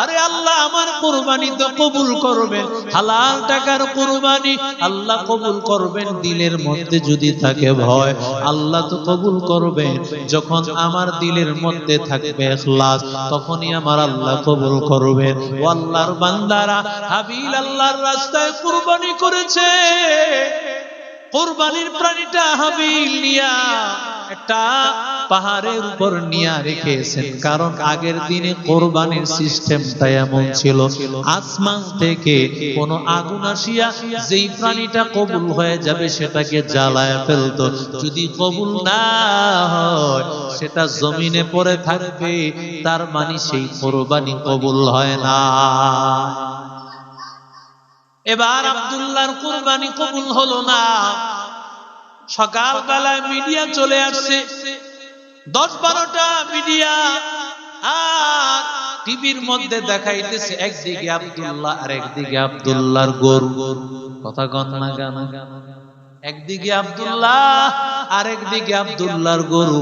আরে আল্লাহ আমার কুরবানি তো কবুল করবেন, হালাল টাকার কুরবানি আল্লাহ কবুল করবেন। দিলের মধ্যে যদি থাকে ভয়, আল্লাহ তো কবুল করবেন। যখন আমার দিলের মধ্যে থাকবে ইখলাস, তখনই আমার আল্লাহ কবুল করবেন। ও আল্লাহর বান্দারা, হাবিল আল্লাহর রাস্তায় কুরবানি করেছে। কুরবানির প্রাণীটা হাবিল নিয়া একটা পাহাড়ের উপর নিয়ে রেখেছেন, কারণ আগের দিনে কোরবানির সিস্টেমটা এমন ছিল, আসমান থেকে কোন আগুন আসিয়া যেই প্রাণীটা কবুল হয়ে যাবে সেটাকে জ্বালায় ফেলতো। যদি কবুল না হয় সেটা জমিনে পড়ে থাকবে, তার মানে সেই কোরবানি কবুল হয় না। এবার আব্দুল্লাহর কুরবানি কবুল হলো না। সকাল বেলায় মিডিয়া চলে আসছে, 10-12টা মিডিয়া, আর টিভির মধ্যে দেখাইতেছে একদিকে আব্দুল্লাহ আর একদিকে আব্দুল্লাহর গরু। কথা গন্না গানা, একদিকে আব্দুল্লাহ আর একদিকে আব্দুল্লাহর গরু।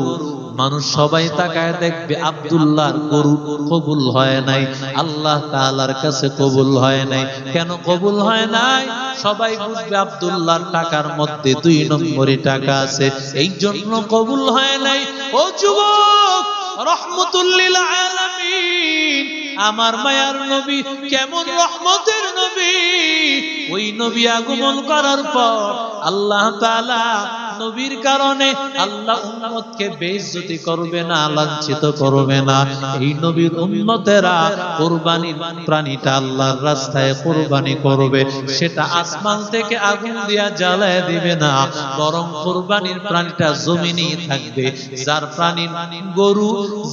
মানুষ সবাই তাকায় দেখবে আব্দুল্লাহর গরু কবুল হয় নাই, আল্লাহ তাআলার কাছে কবুল হয় নাই। কেন কবুল হয় নাই? সবাই বুঝবে আব্দুল্লাহর টাকার মধ্যে 2 নম্বরি টাকা আছে, এই জন্য কবুল হয় নাই। ও যুবক, রহমতুল লিল আলামিন আমার মায়ার নবী কেমন রহমতের নবী, ওই নবী আগমন করার পর আল্লাহ তাআলা নবীর কারণে আল্লাহ উম্মতকে বেইজ্জতি করবে না, লাঞ্ছিত করবে না। এই নবীর উম্মতেরা কুরবানির প্রাণীটা আল্লাহর রাস্তায় কুরবানি করবে, সেটা আসমান থেকে আগুন দিয়া জ্বালায় দিবে না, বরং কুরবানির প্রাণীটা জমিনেই থাকবে। যার প্রাণীর গরু,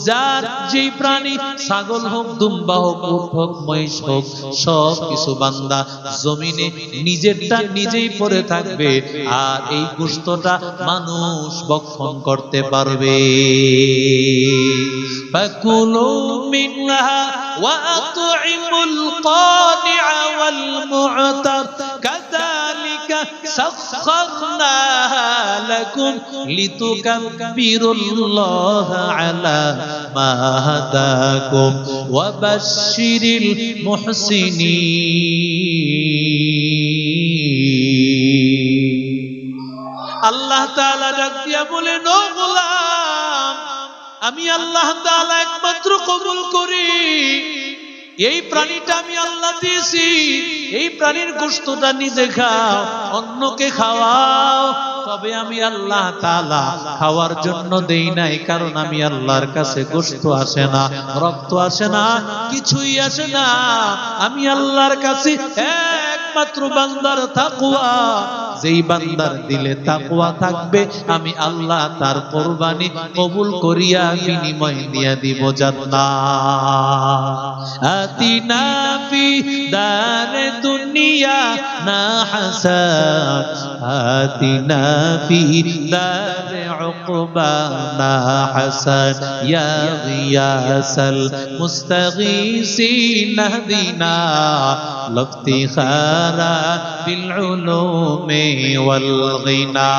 যার যেই প্রাণী, ছাগল হোক, দুম্বা হোক, উট হোক, মহিষ হোক, সব কিছু বান্দা জমিনে নিজেরটা নিজেই পড়ে থাকবে, আর এই গোশতটা মানুষ ভক্ষণ করতে পারবে। ফাকুলু মিনহা ওয়া আত'ইমুল কানি'a ওয়াল মু'তার কাযালিকা সাখখারনাহা লাকুম লিতুকাব্বিরুল্লাহা আলা মা হাদাকুম ওয়া বাশশিরিল মুহসিনিন। আল্লাহ তাআলা ডাক দিয়া বলেন, ও গোলাম, আমি আল্লাহ তাআলা একমাত্র কবুল করি। এই প্রাণীটা আমি আল্লাহ দিয়েছি, এই প্রাণীর গোশতটা নিজে খাও, অন্যকে খাওয়াও, তবে আমি আল্লাহ তাআলা খাওয়ার জন্য দেই নাই। কারণ আমি আল্লাহর কাছে গোশত আসে না, রক্ত আসে না, কিছুই আসে না। আমি আল্লাহর কাছে একমাত্র বান্দার তাকওয়া, যেই বান্দার দিলে তাকওয়া থাকবে, আমি আল্লাহ তার কুরবানি কবুল করিয়া বিনিময় দিয়া দিব জান্নাত। আতিনা ফি দারে দুনিয়া না হাসান, আতিনা ফি দারে উকবা না হাসান, ইয়া গিয়াসাল মুস্তাগীসিন নাহদিনা লাফতিখারা বিল উলুমি ওয়াল গিনা।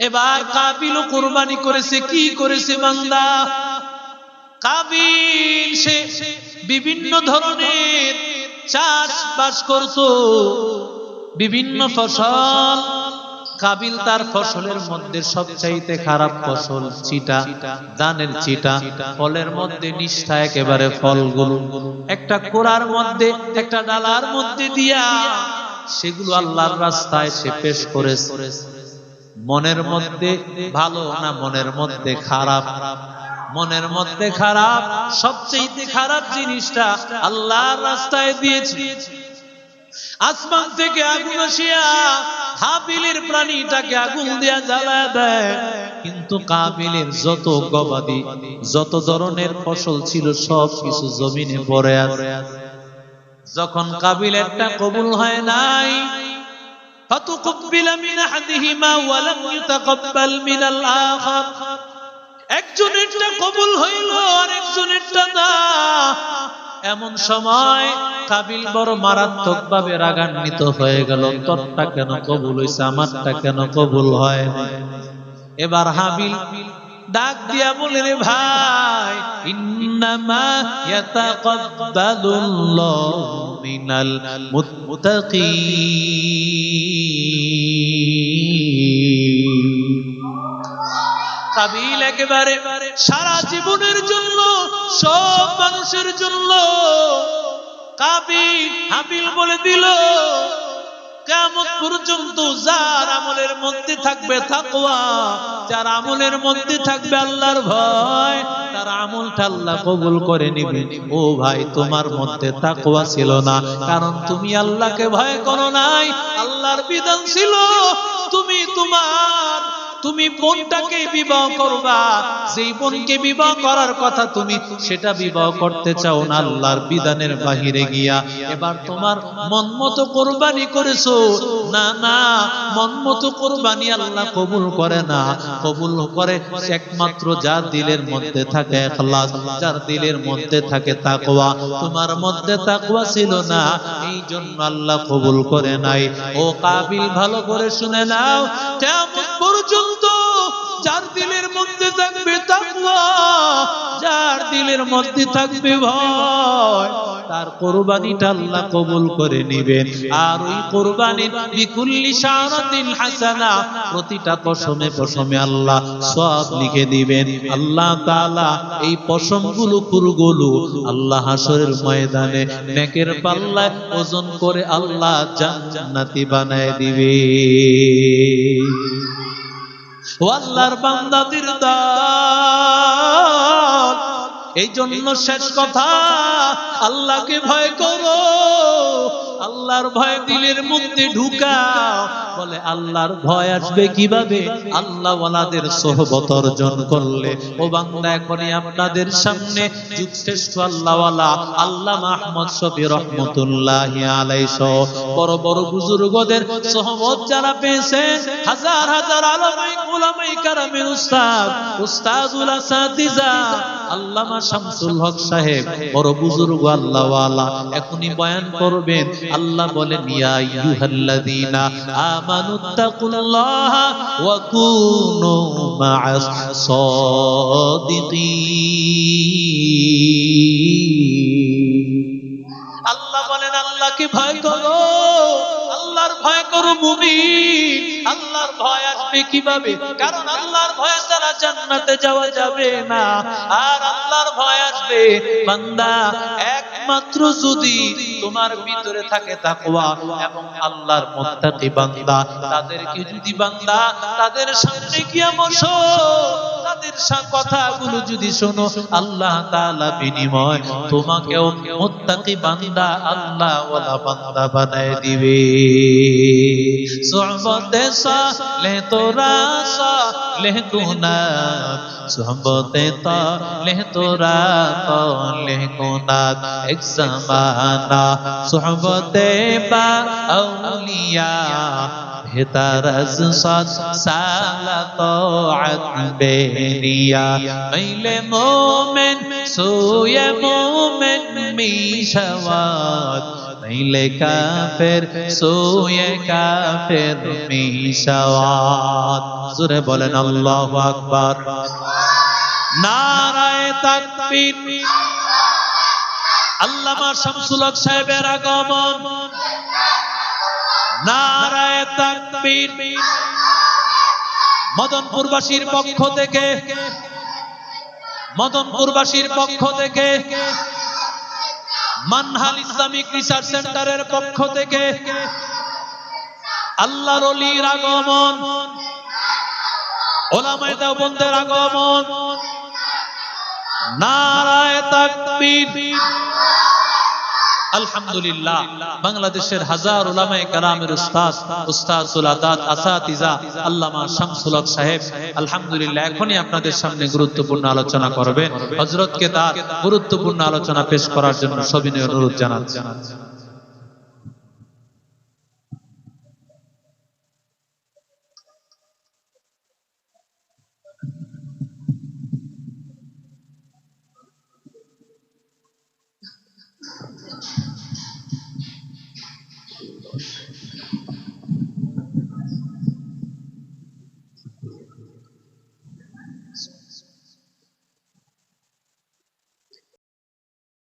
এবার কাবিল কুরবানি করেছে। কি করেছে বান্দা? কাবিল সে বিভিন্ন ধরনের চাষবাস করত, বিভিন্ন ফসল। কাবিল তার ফসলের মধ্যে সবচাইতে খারাপ ফসল চিটা, ধানের চিটা, ফলের মধ্যে নিষ্ঠা একেবারে ফলগুলো একটা কোড়ার মধ্যে, একটা ডালার মধ্যে দিয়া সেগুলো আল্লাহর রাস্তায় সে পেশ করেছে। মনের মধ্যে ভালো না, মনের মধ্যে খারাপ, মনের মধ্যে খারাপ, সবচেয়ে খারাপ জিনিসটা আল্লাহর রাস্তায় দিয়েছে। আসমান থেকে আগুন আসিয়া হাবিলের প্রাণীটাকে আগুন দিয়া জ্বালায় দেয়, কিন্তু কাবিলের যত গবাদি, যত ধরনের ফসল ছিল সব কিছু জমিনে পড়ে আছে। যখন কাবিলেরটা কবুল হয় নাই, ফাতুকব্বিলা মিন আহাদিহিমা ওয়া লাম ইউতাকাব্বাল মিনাল আখার, একজনেরটা কবুল হইল আর একজনেরটা না। এমন সময় কাবিল বড় মারাত্মক ভাবে রাগান্বিত হয়ে গেল, তোরটা কেন কবুল হইছে, আমারটা কেন কবুল হয় না। এবার হাবিল ডাক দিয়া বলে, রে ভাই, ইন্নামা ইয়াতাকাব্বালুল্লাহু মিনাল মুত্তাকিন। কাবিল একেবারে সারা জীবনের জন্য, সব মানুষের জন্য কাবিল হাবিল বলে দিল, কিয়ামত পর্যন্ত যার আমলের মধ্যে থাকবে তাকওয়া, যার আমলের মধ্যে থাকবে আল্লাহর ভয়, তার আমলটা আল্লাহ কবুল করে নেবেন। ও ভাই, তোমার মধ্যে তাকওয়া ছিল না, কারণ তুমি আল্লাহকে ভয় করো নাই। আল্লাহর বিধান ছিল তুমি বোনটাকে বিবাহ করবা, যেই বোনকে বিবাহ করার কথা তুমি সেটা বিবাহ করতে চাও না আল্লাহর বিধানের বাহিরে গিয়া। এবার তোমার মন মতো কোরবানি করেছো, না না, মন মতো কোরবানি আল্লাহ কবুল করে না। কবুল করে একমাত্র যার দিলের মধ্যে থাকে ইখলাস, যার দিলের মধ্যে থাকে তাকওয়া। তোমার মধ্যে তাকওয়া ছিল না, এই জন্য আল্লাহ কবুল করে নাই। ও কাবিল, ভালো করে শুনে নাও, কিয়ামত পর্যন্ত যার দিলের মধ্যে থাকবে তাকওয়া, যার দিলের মধ্যে থাকবে ভয়, তার কোরবানিটা আল্লাহ কবুল করে নেবেন। আর ওই কোরবানির বিকুল্লি শারাতিন হাসানা, প্রতিটা পশমে পশমে আল্লাহ সওয়াব লিখে দিবেন। আল্লাহ তাআলা এই পশমগুলো কুরগুলো আল্লাহ হাসরের ময়দানে নেকের পাল্লায় ওজন করে আল্লাহ জান্নাতি বানায় দিবে। ও আল্লাহর বান্দাদের দল, এই জন্য শেষ কথা, আল্লাহকে ভয় করো, আল্লাহর ভয় দিলের মধ্যে ঢুকাও। বলে আল্লাহর ভয় আসবে কিভাবে? আল্লাহ ওয়ালাদের সোহবত অর্জন করলে। ও বান্দা, এখনই আপনাদের সামনে যুগশ্রেষ্ঠ আল্লাহ ওয়ালা আল্লামা আহমদ শফী রহমতুল্লাহি আলাইহি সহ বড় বড় বুজুর্গদের সোহবত যারা পেয়েছেন, হাজার হাজার আলেমাই উলামায়ে কেরামের উস্তাদুল আসাতিজা আল্লামা শামসুল হক সাহেব, বড় বুজুর্গ আল্লাহ ওয়ালা, এখনই বয়ান করবেন। আল্লাহ বলেন, ইয়া আইয়ুহাল্লাযীনা আমানুত্তাকুল্লাহা ওয়া কুনু মা'আস সাদিকিন। আল্লাহ বলেন, আল্লাহকে ভয় করো, আল্লাহর ভয় করো মুমিন। আল্লাহর ভয় আসবে কিভাবে? কারণ আল্লাহর ভয় ছাড়া জান্নাতে যাওয়া যাবে না। আর আল্লাহর ভয় আসবে বান্দা একমাত্র যদি তোমার ভিতরে থাকে তাকওয়া এবং আল্লাহর মুত্তাকি বান্দা। তাদেরকে যদি বান্দা তাদের সামনে গিয়ে বসো, তাদের কথাগুলো যদি শোনো, আল্লাহ তাআলা বিনিময় তোমাকেও মুত্তাকি বান্দা, আল্লাহ ওয়ালা বান্দা বানায় দিবে। সোহবতে সালেহ তোরা সালেহ গুনাহ, সোহবতে তালেহ তোরা তালেহ গুনাহ। এক জামানা সোহবতে বা আউলিয়া, বেহতর আজ সালা তাআত বেরিয়া। মাইলে মোমেন সোয়ে মোমেন মিশাওয়াত, মাইলে কাফের সোয়ে কাফের মিশাওয়াত। জোরে বলেন আল্লাহু আকবার। নারায়ে তাকবীর। আল্লামা শামসুল হক সাহেবের আগমন। নারায়ে তাকবীর। মদনপুরবাসীর পক্ষ থেকে, মদনপুরবাসীর পক্ষ থেকে, মানহাল ইসলামিক রিসার্চ সেন্টারের পক্ষ থেকে আল্লাহর ওলির আগমন, উলামায়ে দেওবন্দের আগমন। নারায়ে তাকবীর। আলহামদুলিল্লাহ, বাংলাদেশের হাজার উলামায়ে কেরামের উস্তাদুল আদাত আসাতিজা আল্লামা শামসুল হক সাহেব আলহামদুলিল্লাহ এখনই আপনাদের সামনে গুরুত্বপূর্ণ আলোচনা করবেন। হযরতকে তার গুরুত্বপূর্ণ আলোচনা পেশ করার জন্য সবিনয় অনুরোধ জানাচ্ছি।